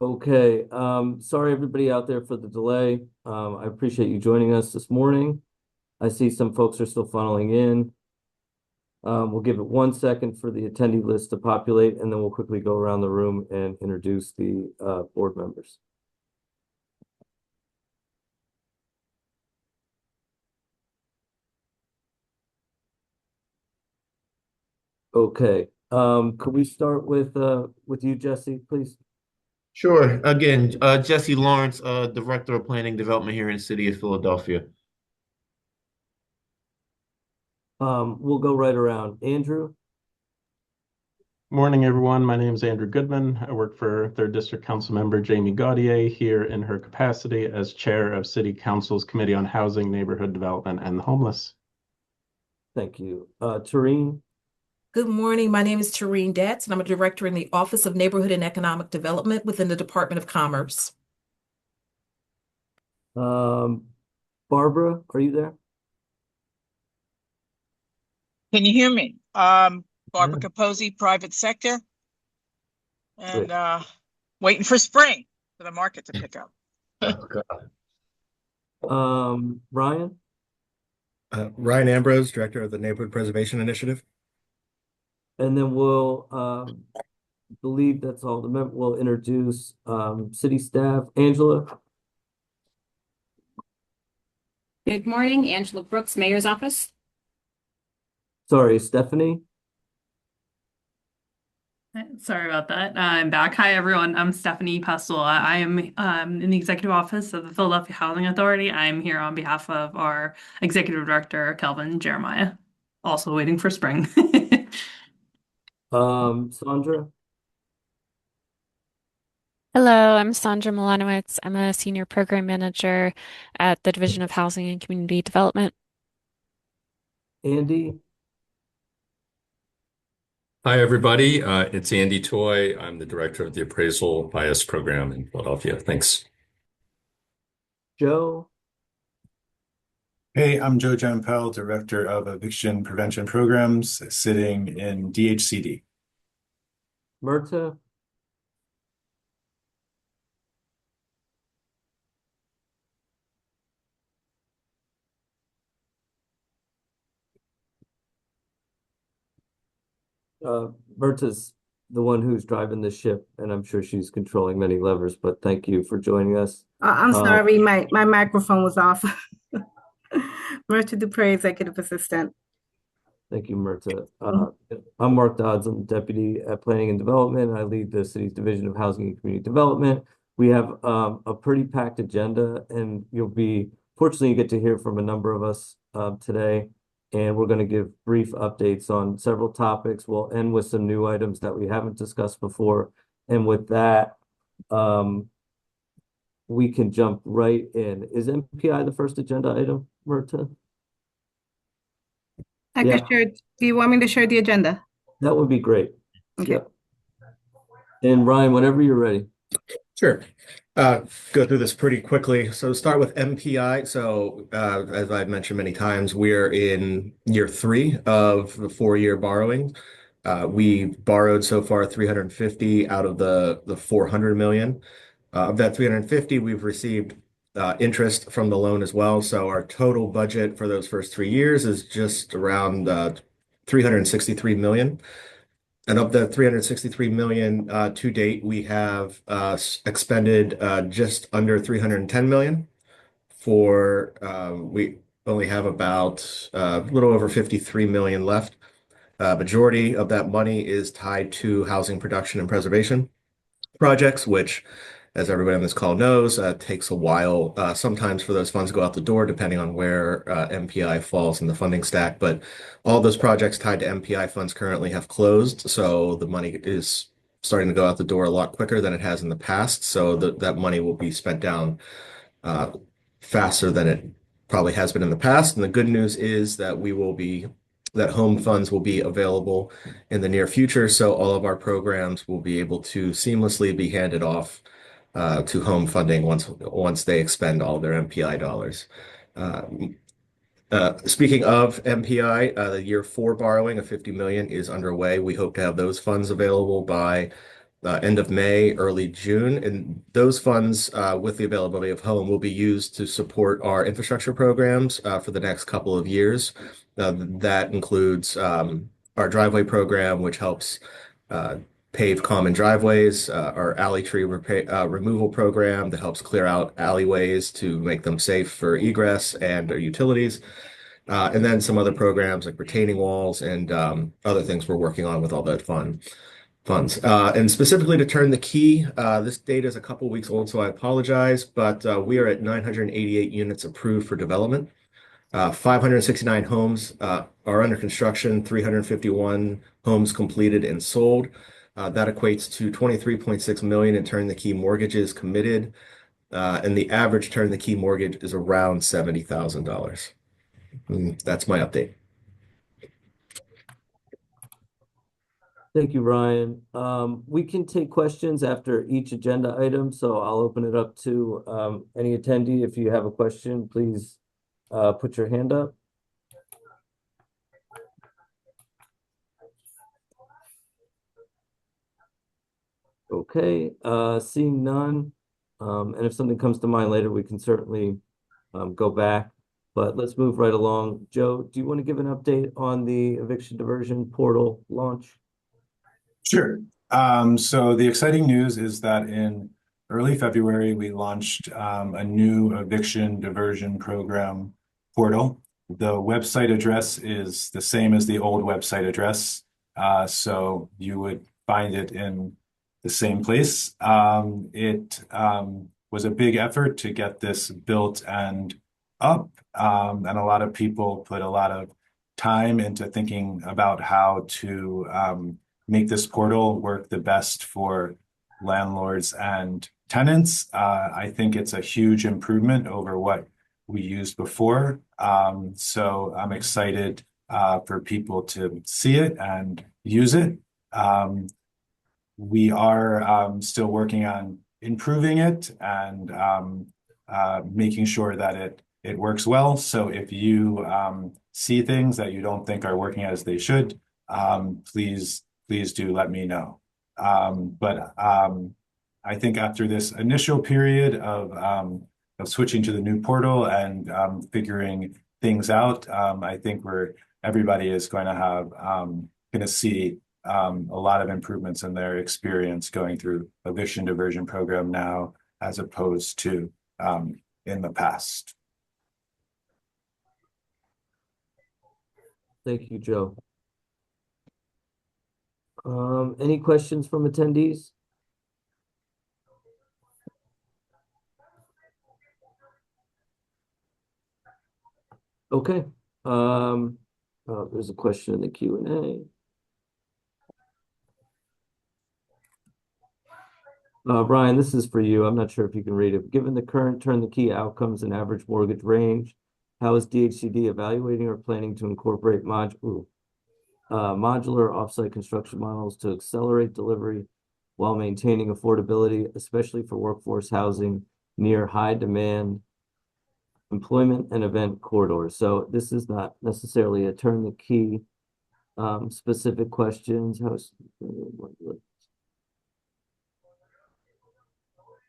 Okay, sorry everybody out there for the delay. I appreciate you joining us this morning. I see some folks are still funneling in. We'll give it 1 second for the attendee list to populate, and then we'll quickly go around the room and introduce the board members. Okay, could we start with you, Jesse, please? Sure. Again, Jesse Lawrence, Director of Planning Development here in the city of Philadelphia. We'll go right around. Andrew? Morning, everyone. My name is Andrew Goodman. I work for 3rd District Council Member Jamie Gaudier here in her capacity as Chair of City Council's Committee on Housing, Neighborhood Development, and the Homeless. Thank you. Tareen? Good morning. My name is Tareen Datz, and I'm a director in the Office of Neighborhood and Economic Development within the Department of Commerce. Um, Barbara, are you there? Can you hear me? Barbara Yeah. Capozzi, private sector, Great. and waiting for spring for the market to pick up. Ryan? Ryan Ambrose, Director of the Neighborhood Preservation Initiative. And then we'll believe that's all the we'll introduce city staff. Angela? Good morning, Angela Brooks, Mayor's Office. Sorry, Stephanie? Sorry about that. I'm back. Hi, everyone. I'm Stephanie Pestle. I am in the Executive Office of the Philadelphia Housing Authority. I'm here on behalf of our Executive Director, Kelvin Jeremiah. Also waiting for spring. Sandra? Hello, I'm Sandra Milanowitz. I'm a senior program manager at the Division of Housing and Community Development. Andy? Hi, everybody. It's Andy Toy. I'm the director of the Appraisal Bias Program in Philadelphia. Thanks. Joe? Hey, I'm Joe Jampel, Director of Eviction Prevention Programs, sitting in DHCD. Myrta? Myrta's the one who's driving the ship, and I'm sure she's controlling many levers, but thank you for joining us. I'm sorry, my microphone was off. Merchant Dupre, Executive Assistant. Thank you, Myrta. I'm Mark Dodds. I'm the Deputy at Planning and Development. I lead the city's Division of Housing and Community Development. We have a pretty packed agenda, and fortunately, you get to hear from a number of us today. And we're going to give brief updates on several topics. We'll end with some new items that we haven't discussed before. And with that, we can jump right in. Is MPI the first agenda item, Myrta? I can share. Do you want me to share the agenda? That would be great. Okay. Yep. And Ryan, whenever you're ready. Sure. Go through this pretty quickly. So start with MPI. So as I've mentioned many times, we're in year 3 of the 4-year borrowing. We borrowed so far 350 out of the 400 million. Of that 350, we've received interest from the loan as well. So our total budget for those first 3 years is just around 363 million. And of the 363 million to date, we have expended just under 310 million. We only have about a little over 53 million left. Majority of that money is tied to housing production and preservation projects, which, as everybody on this call knows, takes a while sometimes for those funds to go out the door, depending on where MPI falls in the funding stack. But all those projects tied to MPI funds currently have closed, so the money is starting to go out the door a lot quicker than it has in the past. So that money will be spent down faster than it probably has been in the past. And the good news is that that home funds will be available in the near future. So all of our programs will be able to seamlessly be handed off to home funding once they expend all their MPI dollars. Speaking of MPI, the year 4 borrowing of 50 million is underway. We hope to have those funds available by end of May, early June. And those funds, with the availability of home, will be used to support our infrastructure programs for the next couple of years. That includes our driveway program, which helps pave common driveways, our alley tree removal program that helps clear out alleyways to make them safe for egress and our utilities. And then some other programs like retaining walls and other things we're working on with all that funds. And specifically to turn the key, this data is a couple weeks old, so I apologize, but we are at 988 units approved for development. 569 homes are under construction, 351 homes completed and sold. That equates to 23.6 million in turn the key mortgages committed. And the average turn the key mortgage is around $70,000. That's my update. Thank you, Ryan. We can take questions after each agenda item, so I'll open it up to any attendee. If you have a question, please put your hand up. Okay, seeing none, and if something comes to mind later, we can certainly go back, but let's move right along. Joe, do you want to give an update on the eviction diversion portal launch? Sure. So the exciting news is that in early February, we launched a new eviction diversion program portal. The website address is the same as the old website address. So you would find it in the same place. It was a big effort to get this built and up. And a lot of people put a lot of time into thinking about how to make this portal work the best for landlords and tenants. I think it's a huge improvement over what we used before. So I'm excited for people to see it and use it. We are still working on improving it and making sure that it works well. So if you see things that you don't think are working as they should, please do let me know. But I think after this initial period of switching to the new portal and figuring things out, I think everybody is going to see a lot of improvements in their experience going through eviction diversion program now, as opposed to in the past. Thank you, Joe. Any questions from attendees? Okay. There's a question in the Q&A. Ryan, this is for you. I'm not sure if you can read it. Given the current turn the key outcomes and average mortgage range, how is DHCD evaluating or planning to incorporate modular offsite construction models to accelerate delivery while maintaining affordability, especially for workforce housing near high demand employment and event corridors? So this is not necessarily a turn the key specific questions.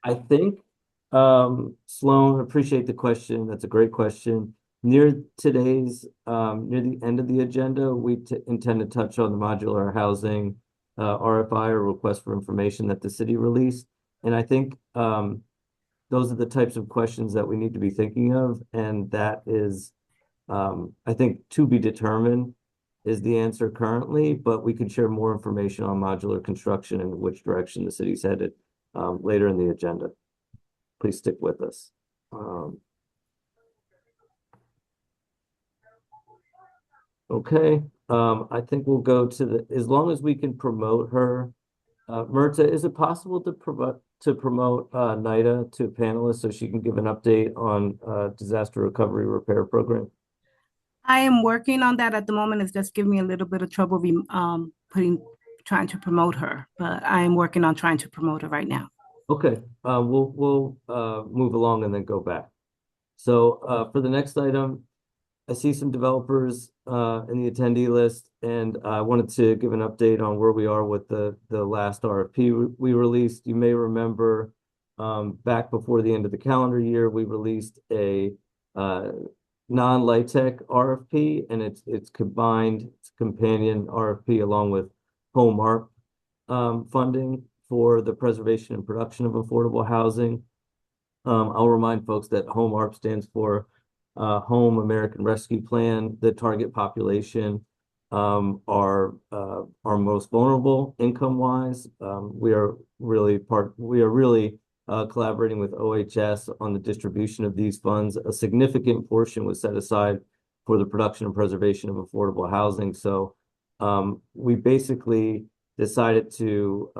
I think, Sloan, appreciate the question. That's a great question. Near the end of the agenda, we intend to touch on the modular housing RFI, or request for information, that the city released. And I think those are the types of questions that we need to be thinking of. And that is, I think, to be determined is the answer currently, but we can share more information on modular construction and which direction the city's headed later in the agenda. Please stick with us. Okay, I think we'll go to as long as we can promote her. Myrta, is it possible to promote NIDA to panelists so she can give an update on disaster recovery repair program? I am working on that at the moment. It's just giving me a little bit of trouble trying to promote her, but I am working on trying to promote her right now. Okay, we'll move along and then go back. So for the next item, I see some developers in the attendee list, and I wanted to give an update on where we are with the last RFP we released. You may remember back before the end of the calendar year, we released a non-LIHTC RFP, and it's combined, it's a companion RFP along with home ARP funding for the preservation and production of affordable housing. I'll remind folks that home ARP stands for Home American Rescue Plan. The target population are most vulnerable income-wise. We are really collaborating with OHS on the distribution of these funds. A significant portion was set aside for the production and preservation of affordable housing. So we basically decided to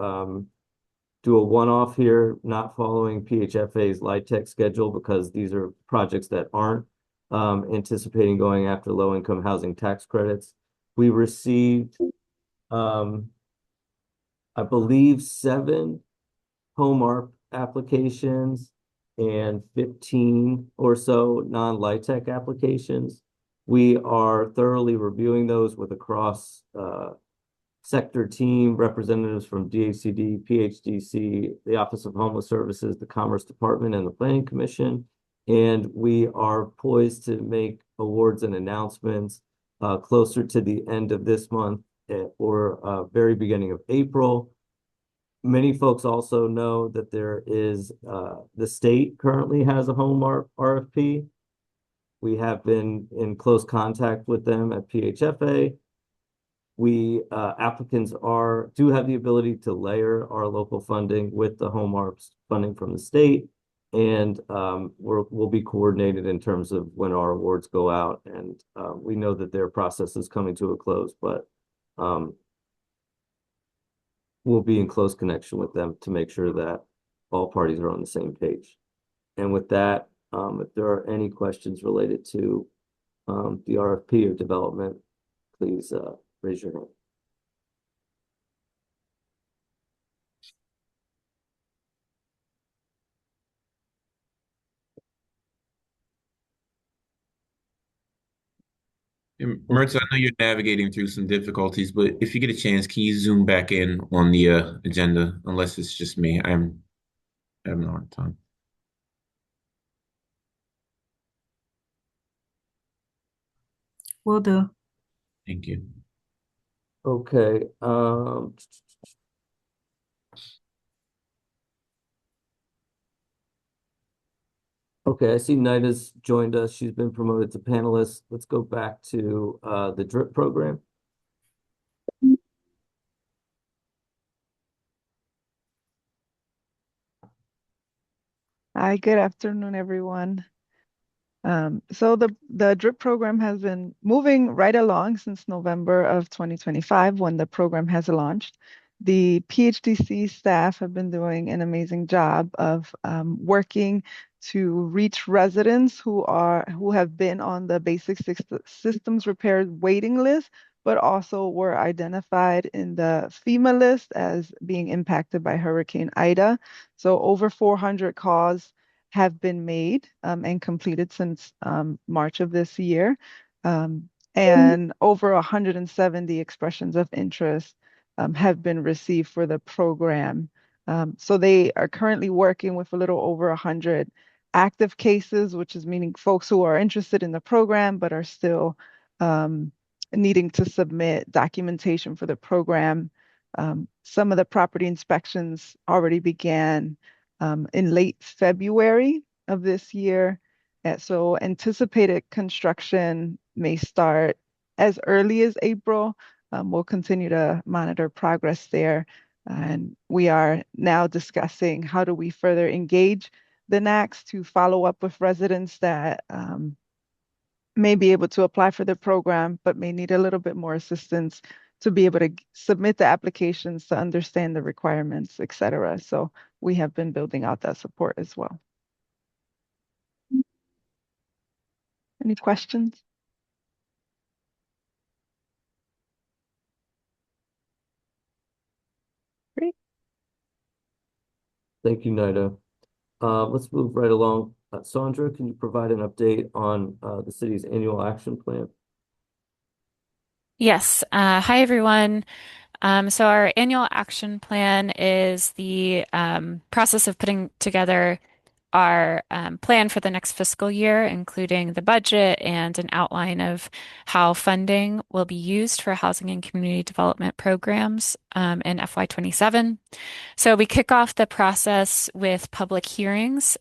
do a one-off here, not following PHFA's LIHTC schedule, because these are projects that aren't anticipating going after low-income housing tax credits. We received, I believe, 7 home ARP applications and 15 or so non-LIHTC applications. We are thoroughly reviewing those with a cross sector team, representatives from DHCD, PHDC, the Office of Homeless Services, the Commerce Department, and the Planning Commission. And we are poised to make awards and announcements closer to the end of this month or very beginning of April. Many folks also know that there is the state currently has a home RFP. We have been in close contact with them at PHFA. Applicants do have the ability to layer our local funding with the home ARPS funding from the state, and we'll be coordinated in terms of when our awards go out. And we know that their process is coming to a close, but we'll be in close connection with them to make sure that all parties are on the same page. And with that, if there are any questions related to the RFP or development, please raise your hand. Mertz, I know you're navigating through some difficulties, but if you get a chance, can you zoom back in on the agenda? Unless it's just me, I'm having a hard time. Will do. Thank you. Okay. Okay, I see Nida's joined us. She's been promoted to panelist. Let's go back to the DRIP program. Hi, good afternoon, everyone. So the DRIP program has been moving right along since November of 2025 when the program has launched. The PHDC staff have been doing an amazing job of working to reach residents who have been on the basic systems repair waiting list, but also were identified in the FEMA list as being impacted by Hurricane Ida. So over 400 calls have been made and completed since March of this year, and over 170 expressions of interest have been received for the program. So they are currently working with a little over 100 active cases, which is meaning folks who are interested in the program but are still needing to submit documentation for the program. Some of the property inspections already began in late February of this year. So anticipated construction may start as early as April. We'll continue to monitor progress there. And we are now discussing how do we further engage the NACs to follow up with residents that may be able to apply for the program, but may need a little bit more assistance to be able to submit the applications, to understand the requirements, et cetera. So we have been building out that support as well. Any questions? Great. Thank you, Nida. Let's move right along. Sandra, can you provide an update on the city's annual action plan? Yes. Hi, everyone. So our annual action plan is the process of putting together our plan for the next fiscal year, including the budget and an outline of how funding will be used for housing and community development programs in FY27. So we kick off the process with public hearings.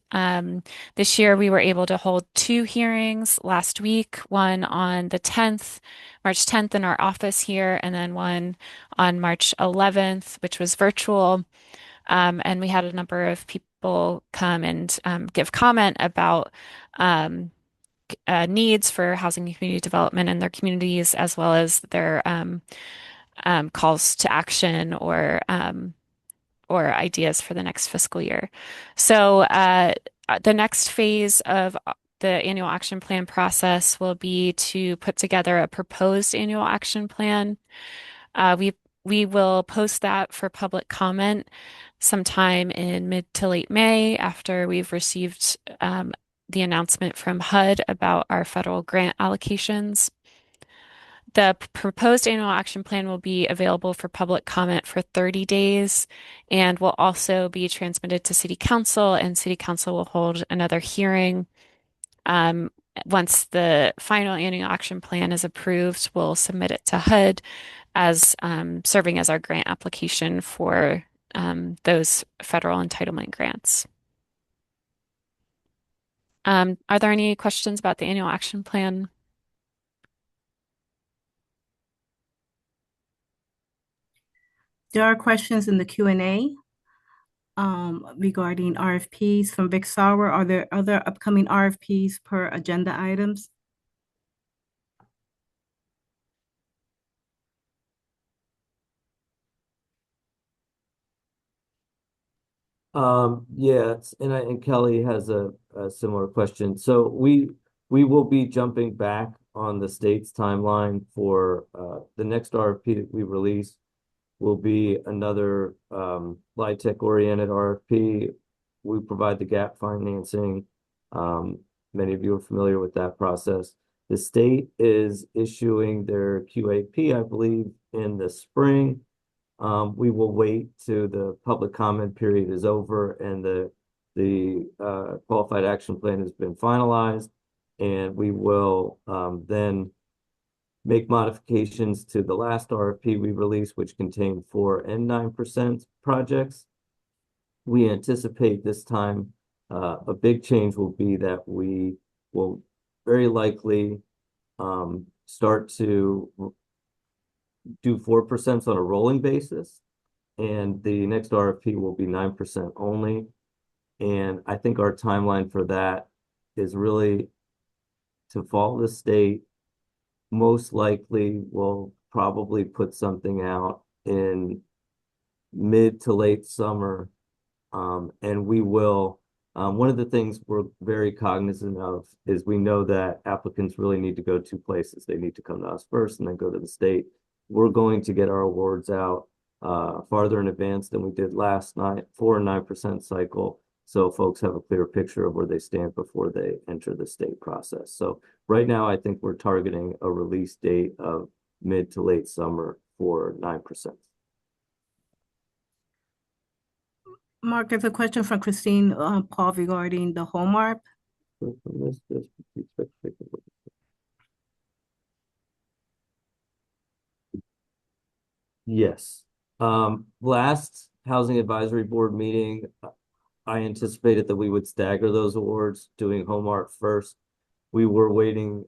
This year we were able to hold 2 hearings last week, one on the 10th, March 10th in our office here, and then one on March 11th, which was virtual. And we had a number of people come and give comment about needs for housing and community development in their communities, as well as their calls to action or ideas for the next fiscal year. So the next phase of the annual action plan process will be to put together a proposed annual action plan. We will post that for public comment sometime in mid to late May after we've received the announcement from HUD about our federal grant allocations. The proposed annual action plan will be available for public comment for 30 days and will also be transmitted to City Council, and City Council will hold another hearing. Once the final annual action plan is approved, we'll submit it to HUD as serving as our grant application for those federal entitlement grants. Are there any questions about the annual action plan? There are questions in the Q&A regarding RFPs from Vic Sauer. Are there other upcoming RFPs per agenda items? Yes, and Kelly has a similar question. So we will be jumping back on the state's timeline for the next RFP that we release will be another LIHTC oriented RFP. We provide the gap financing. Many of you are familiar with that process. The state is issuing their QAP, I believe, in the spring. We will wait till the public comment period is over and the qualified action plan has been finalized, and we will then make modifications to the last RFP we released, which contained 4% and 9% projects. We anticipate this time a big change will be that we will very likely start to do 4% on a rolling basis, and the next RFP will be 9% only. And I think our timeline for that is really to follow the state. Most likely we'll probably put something out in mid to late summer. And we will, one of the things we're very cognizant of is we know that applicants really need to go 2 places. They need to come to us first and then go to the state. We're going to get our awards out farther in advance than we did last night, 4% and 9% cycle. So folks have a clear picture of where they stand before they enter the state process. So right now, I think we're targeting a release date of mid to late summer for 9%. Mark, there's a question from Christine Paul regarding the home ARP. Yes. Last Housing Advisory Board meeting, I anticipated that we would stagger those awards, doing home ARP first. We were waiting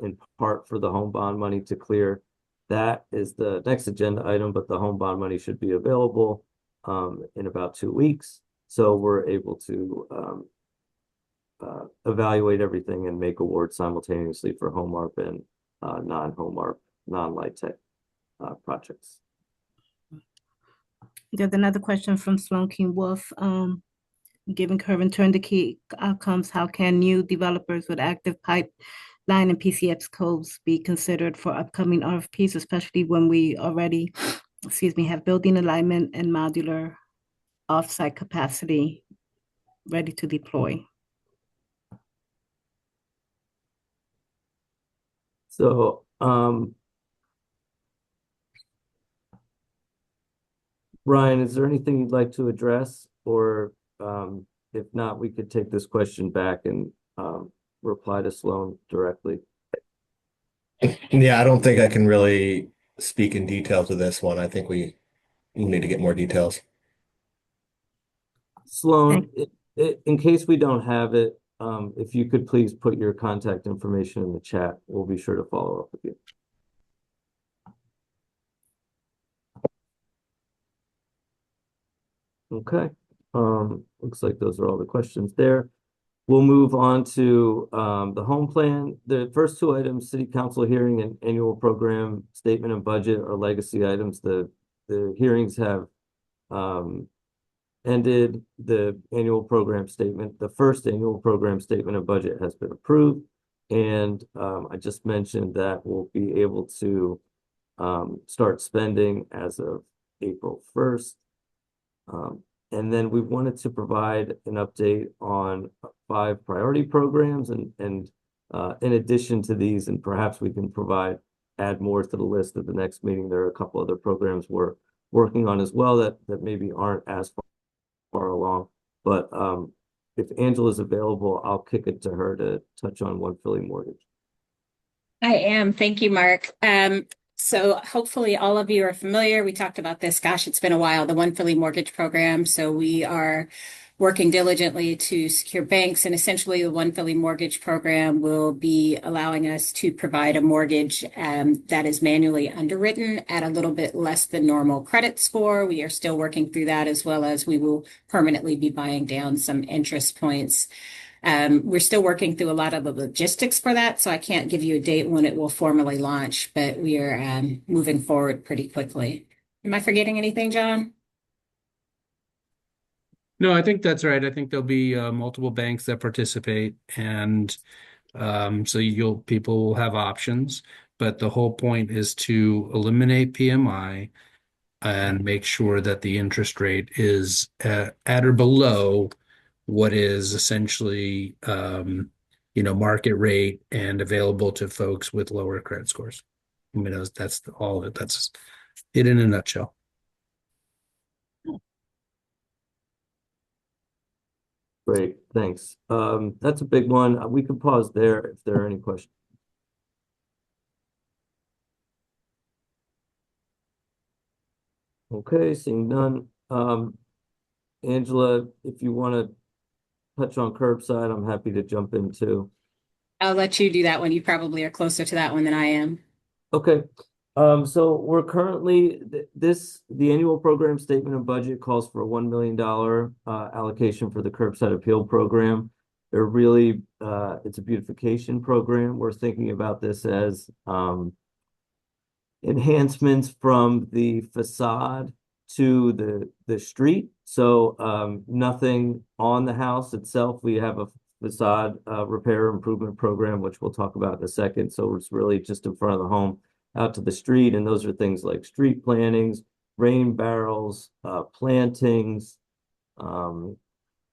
in part for the home bond money to clear. That is the next agenda item, but the home bond money should be available in about 2 weeks. So we're able to evaluate everything and make awards simultaneously for home ARP and non-home ARP, non-LIHTC projects. There's another question from Sloan King Wolf. Given current turnkey outcomes, how can new developers with active pipeline and PCX codes be considered for upcoming RFPs, especially when we already, have building alignment and modular offsite capacity ready to deploy? So, Ryan, is there anything you'd like to address? Or if not, we could take this question back and reply to Sloan directly. Yeah, I don't think I can really speak in detail to this one. I think we need to get more details. Sloan, in case we don't have it, if you could please put your contact information in the chat, we'll be sure to follow up with you. Okay, looks like those are all the questions there. We'll move on to the home plan. The first two items, city council hearing and annual program statement and budget, are legacy items. The hearings have ended. The annual program statement, the first annual program statement and budget has been approved. And I just mentioned that we'll be able to start spending as of April 1st. And then we wanted to provide an update on 5 priority programs and in addition to these, and perhaps we can add more to the list at the next meeting. There are a couple other programs we're working on as well that maybe aren't as far along. But if Angela's available, I'll kick it to her to touch on One Philly Mortgage. I am. Thank you, Mark. So hopefully all of you are familiar. We talked about this, gosh, it's been a while, the One Philly Mortgage Program. So we are working diligently to secure banks, and essentially the One Philly Mortgage Program will be allowing us to provide a mortgage that is manually underwritten at a little bit less than normal credit score. We are still working through that, as well as we will permanently be buying down some interest points. We're still working through a lot of the logistics for that, so I can't give you a date when it will formally launch, but we are moving forward pretty quickly. Am I forgetting anything, John? No, I think that's right. I think there'll be multiple banks that participate, and so people will have options. But the whole point is to eliminate PMI and make sure that the interest rate is at or below what is essentially market rate and available to folks with lower credit scores. I mean, that's all of it. That's it in a nutshell. Great, thanks. That's a big one. We can pause there if there are any questions. Okay, seeing none. Angela, if you want to touch on curbside, I'm happy to jump in too. I'll let you do that one. You probably are closer to that one than I am. Okay. So we're currently the annual program statement and budget calls for a $1 million allocation for the curbside appeal program. They're really it's a beautification program. We're thinking about this as enhancements from the facade to the street. So nothing on the house itself. We have a facade repair improvement program, which we'll talk about in a second. So it's really just in front of the home, out to the street, and those are things like street plantings, rain barrels, plantings,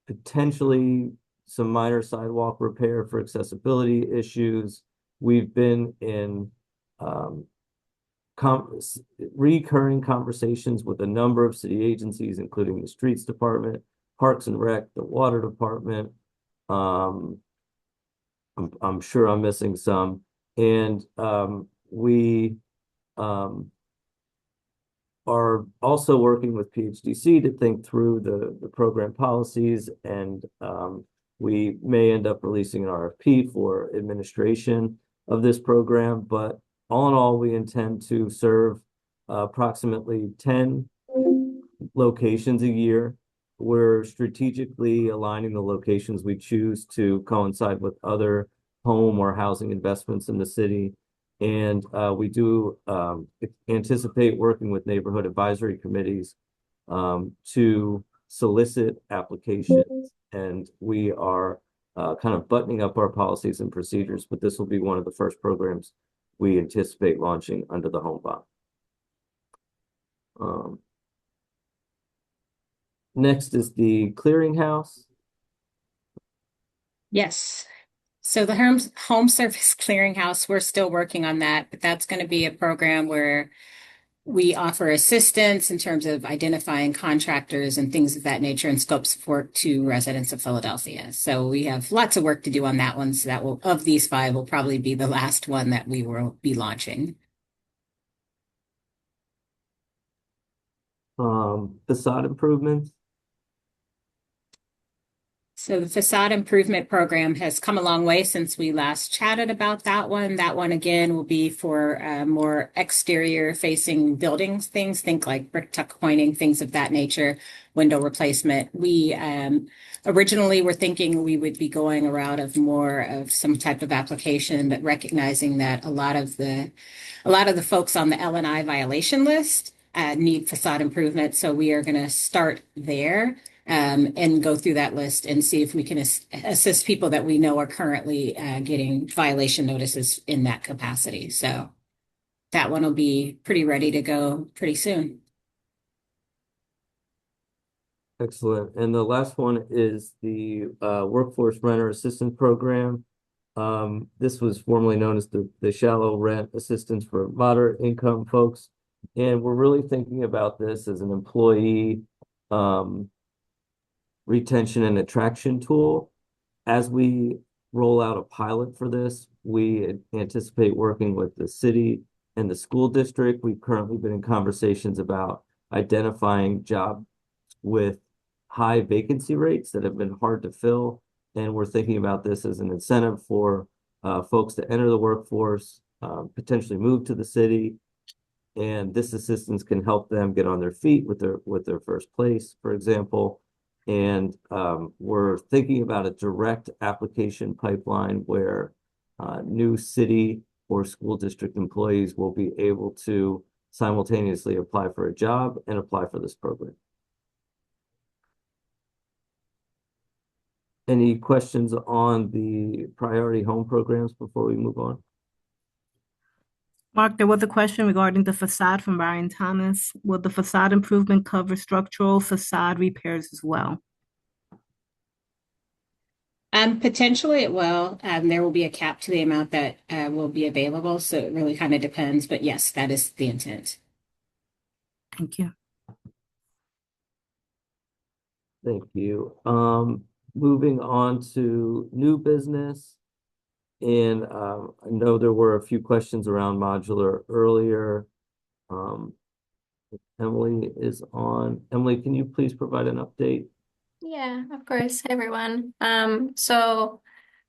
potentially some minor sidewalk repair for accessibility issues. We've been in recurring conversations with a number of city agencies, including the Streets Department, Parks and Rec, the Water Department. I'm sure I'm missing some, and we are also working with PHDC to think through the program policies, and we may end up releasing an RFP for administration of this program. But all in all, we intend to serve approximately 10 locations a year. We're strategically aligning the locations we choose to coincide with other home or housing investments in the city. And we do anticipate working with neighborhood advisory committees to solicit applications. And we are kind of buttoning up our policies and procedures, but this will be one of the first programs we anticipate launching under the home bond. Next is the clearinghouse. Yes. So the home service clearinghouse, we're still working on that, but that's going to be a program where we offer assistance in terms of identifying contractors and things of that nature and scopes of work to residents of Philadelphia. So we have lots of work to do on that one. So that will, of these 5, will probably be the last one that we will be launching. Facade improvements. So the facade improvement program has come a long way since we last chatted about that one. That one again will be for more exterior facing buildings, things, think like brick tuck pointing, things of that nature, window replacement. We originally were thinking we would be going a route of more of some type of application, but recognizing that a lot of the folks on the L&I violation list need facade improvement. So we are going to start there. And go through that list and see if we can assist people that we know are currently getting violation notices in that capacity. So that one will be pretty ready to go pretty soon. Excellent. And the last one is the Workforce Renter Assistance Program. This was formerly known as the Shallow Rent Assistance for Moderate Income folks. And we're really thinking about this as an employee retention and attraction tool. As we roll out a pilot for this, we anticipate working with the city and the school district. We've currently been in conversations about identifying jobs with high vacancy rates that have been hard to fill. And we're thinking about this as an incentive for folks to enter the workforce, potentially move to the city. And this assistance can help them get on their feet with their first place, for example. And we're thinking about a direct application pipeline where new city or school district employees will be able to simultaneously apply for a job and apply for this program. Any questions on the priority home programs before we move on? Mark, there was a question regarding the facade from Brian Thomas. Will the facade improvement cover structural facade repairs as well? Potentially it will. There will be a cap to the amount that will be available. So it really kind of depends. But yes, that is the intent. Thank you. Thank you. Moving on to new business. And I know there were a few questions around modular earlier. Emily is on. Emily, can you please provide an update? Yeah, of course. Hey, everyone. In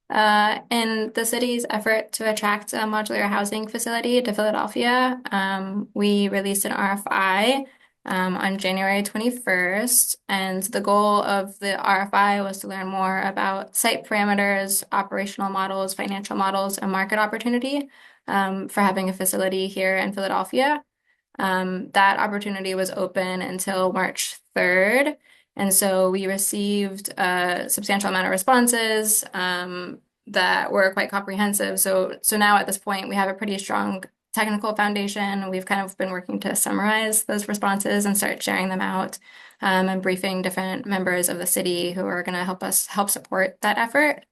the city's effort to attract a modular housing facility to Philadelphia, we released an RFI on January 21st. And the goal of the RFI was to learn more about site parameters, operational models, financial models, and market opportunity for having a facility here in Philadelphia. That opportunity was open until March 3rd. And so we received a substantial amount of responses that were quite comprehensive. So now at this point, we have a pretty strong technical foundation. We've kind of been working to summarize those responses and start sharing them out and briefing different members of the city who are going to help support that effort.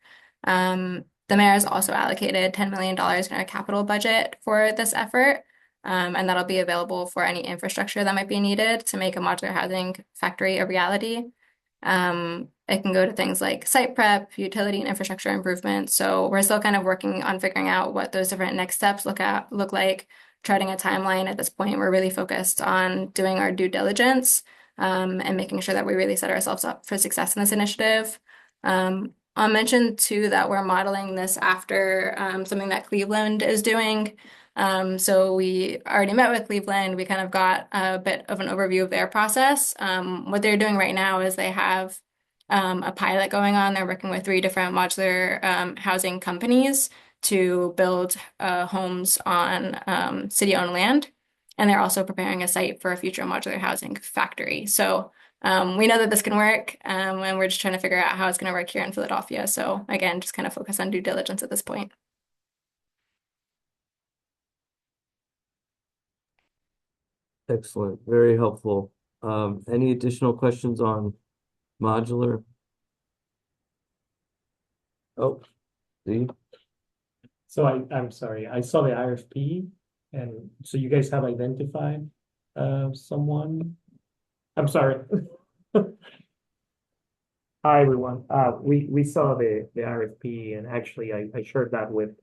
The mayor has also allocated $10 million in our capital budget for this effort. And that'll be available for any infrastructure that might be needed to make a modular housing factory a reality. It can go to things like site prep, utility and infrastructure improvements. So we're still kind of working on figuring out what those different next steps look like, charting a timeline. At this point, we're really focused on doing our due diligence and making sure that we really set ourselves up for success in this initiative. I'll mention too that we're modeling this after something that Cleveland is doing. So we already met with Cleveland. We kind of got a bit of an overview of their process. What they're doing right now is they have a pilot going on. They're working with 3 different modular housing companies to build homes on city-owned land. And they're also preparing a site for a future modular housing factory. So we know that this can work, and we're just trying to figure out how it's going to work here in Philadelphia. So again, just kind of focus on due diligence at this point. Excellent. Very helpful. Any additional questions on modular? Oh, Steve? So I'm sorry, I saw the RFP, and so you guys have identified someone? I'm sorry. Hi, everyone. We saw the RFP, and actually I shared that with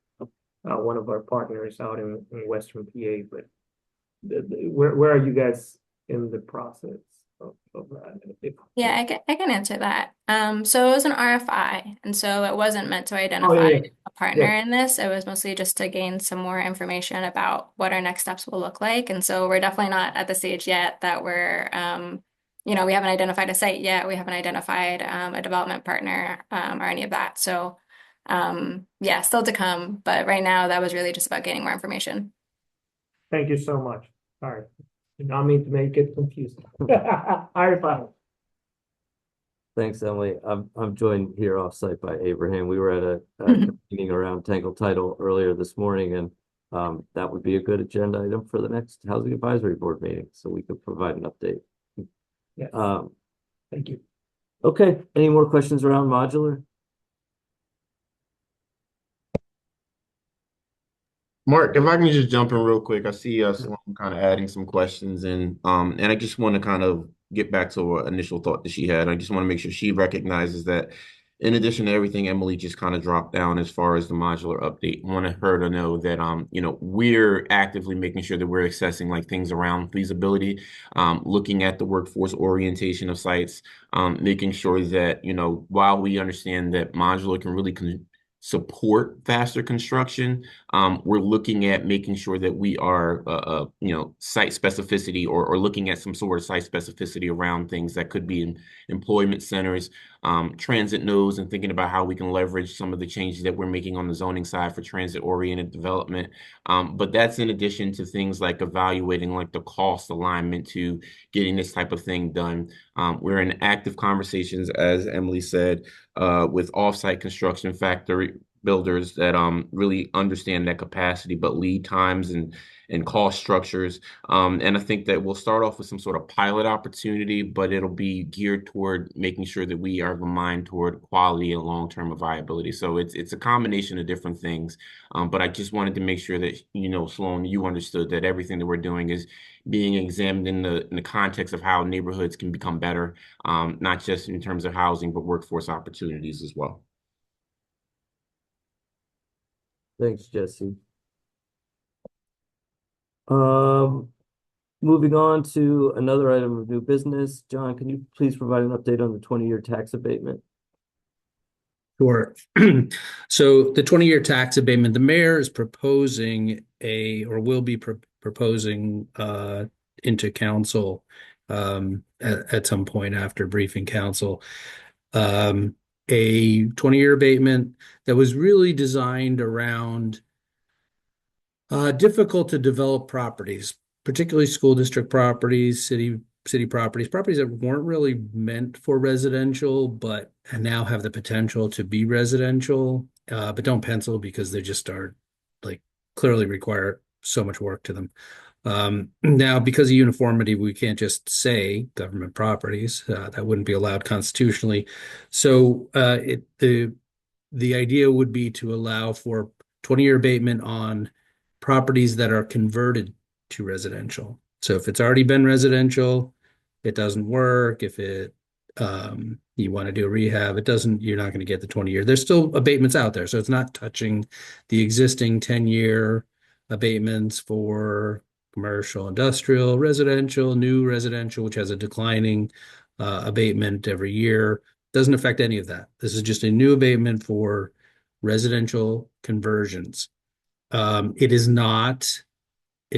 one of our partners out in Western PA, but where are you guys in the process of that? Yeah, I can answer that. So it was an RFI, and so it wasn't meant to Oh, identify yeah. a partner Yeah. in this. It was mostly just to gain some more information about what our next steps will look like. And so we're definitely not at the stage yet that we're, we haven't identified a site yet. We haven't identified a development partner or any of that. So yeah, still to come. But right now, that was really just about gaining more information. Thank you so much. All right. Did not mean to make it confusing. RFI. Thanks, Emily. I'm joined here offsite by Abraham. We were at a meeting around Tangle Title earlier this morning, and that would be a good agenda item for the next Housing Advisory Board meeting, so we could provide an update. Yeah. Thank you. Okay, any more questions around modular? Mark, if I can just jump in real quick, I see Sloan kind of adding some questions in, and I just want to kind of get back to an initial thought that she had. I just want to make sure she recognizes that in addition to everything Emily just kind of dropped down as far as the modular update, I want her to know that we're actively making sure that we're assessing like things around feasibility, looking at the workforce orientation of sites, making sure that while we understand that modular can really support faster construction, we're looking at making sure that we are site specificity or looking at some sort of site specificity around things that could be in employment centers, transit nodes, and thinking about how we can leverage some of the changes that we're making on the zoning side for transit-oriented development. But that's in addition to things like evaluating like the cost alignment to getting this type of thing done. We're in active conversations, as Emily said, with offsite construction factory builders that really understand that capacity, but lead times and cost structures. And I think that we'll start off with some sort of pilot opportunity, but it'll be geared toward making sure that we are aligned toward quality and long-term viability. So it's a combination of different things. But I just wanted to make sure that, Sloan, you understood that everything that we're doing is being examined in the context of how neighborhoods can become better, not just in terms of housing, but workforce opportunities as well. Thanks, Jesse. Moving on to another item of new business. John, can you please provide an update on the 20-year tax abatement? Sure. So the 20-year tax abatement, the mayor is proposing will be proposing into council at some point after briefing council a 20-year abatement that was really designed around difficult to develop properties, particularly school district properties, city properties that weren't really meant for residential, but now have the potential to be residential, but don't pencil because they just are like clearly require so much work to them. Now, because of uniformity, we can't just say government properties. That wouldn't be allowed constitutionally. So the idea would be to allow for 20-year abatement on properties that are converted to residential. So if it's already been residential, it doesn't work. If you want to do a rehab, you're not going to get the 20-year. There's still abatements out there. So it's not touching the existing 10-year abatements for commercial, industrial, residential, new residential, which has a declining abatement every year. Doesn't affect any of that. This is just a new abatement for residential conversions. It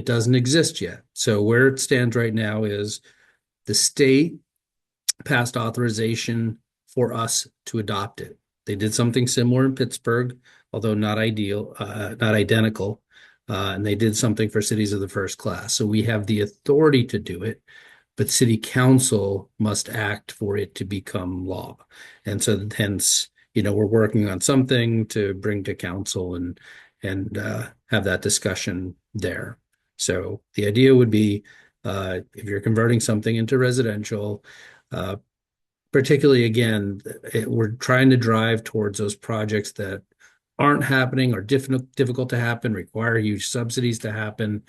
doesn't exist yet. So where it stands right now is the state passed authorization for us to adopt it. They did something similar in Pittsburgh, although not identical. And they did something for cities of the first class. So we have the authority to do it, but city council must act for it to become law. And so hence, we're working on something to bring to council and have that discussion there. So the idea would be if you're converting something into residential, particularly again, we're trying to drive towards those projects that aren't happening or difficult to happen, require huge subsidies to happen,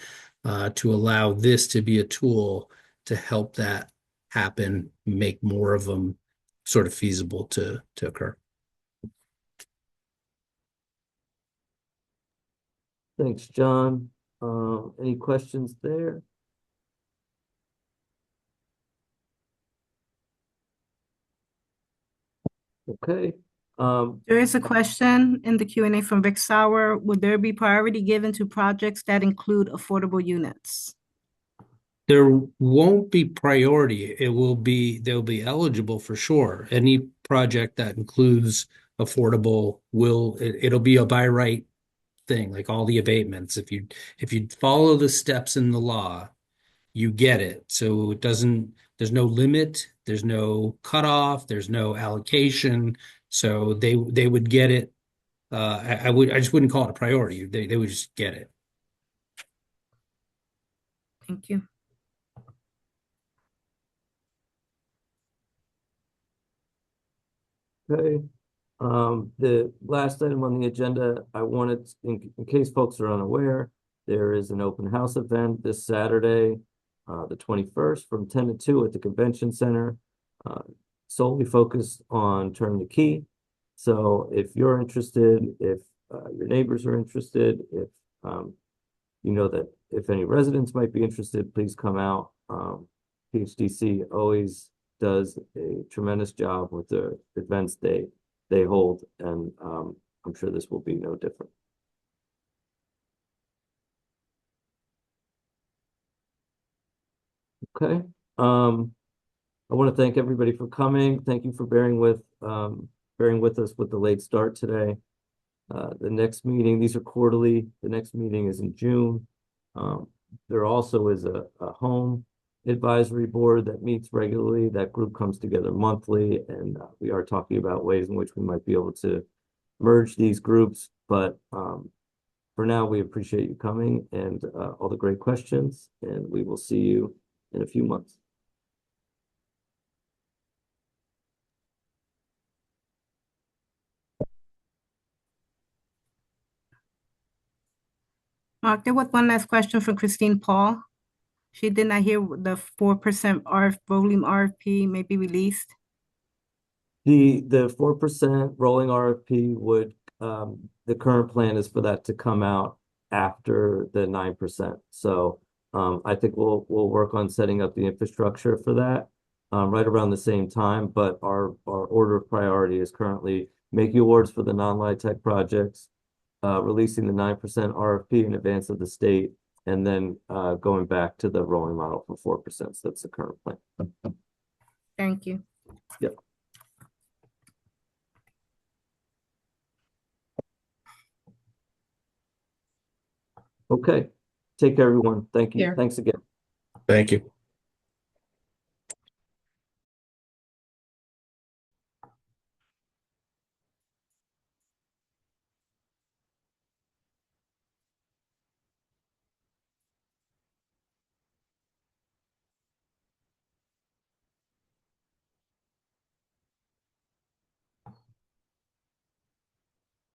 to allow this to be a tool to help that happen, make more of them sort of feasible to occur. Thanks, John. Any questions there? Okay. There is a question in the Q&A from Rick Sauer. Would there be priority given to projects that include affordable units? There won't be priority. They'll be eligible for sure. Any project that includes affordable it'll be a by right thing, like all the abatements. If you follow the steps in the law, you get it. So there's no limit, there's no cutoff, there's no allocation. So they would get it. I just wouldn't call it a priority. They would just get it. Thank you. Okay. The last item on the agenda, I wanted, in case folks are unaware, there is an open house event this Saturday, the 21st from 10 to 2 at the Convention Center, solely focused on Turn the Key. So if you're interested, if your neighbors are interested, if you know that if any residents might be interested, please come out. PHDC always does a tremendous job with the events they hold, and I'm sure this will be no different. Okay. I want to thank everybody for coming. Thank you for bearing with us with the late start today. The next meeting, these are quarterly. The next meeting is in June. There also is a home advisory board that meets regularly. That group comes together monthly, and we are talking about ways in which we might be able to merge these groups. But for now, we appreciate you coming and all the great questions, and we will see you in a few months. Mark, there was one last question from Christine Paul. She did not hear the 4% volume RFP may be released. The 4% rolling RFP would, the current plan is for that to come out after the 9%. So I think we'll work on setting up the infrastructure for that right around the same time. But our order of priority is currently making awards for the non-LIHTC projects, releasing the 9% RFP in advance of the state, and then going back to the rolling model for 4%. So that's the current plan. Thank you. Yep. Okay. Take care, everyone. Thank you. Yeah. Thanks again. Thank you.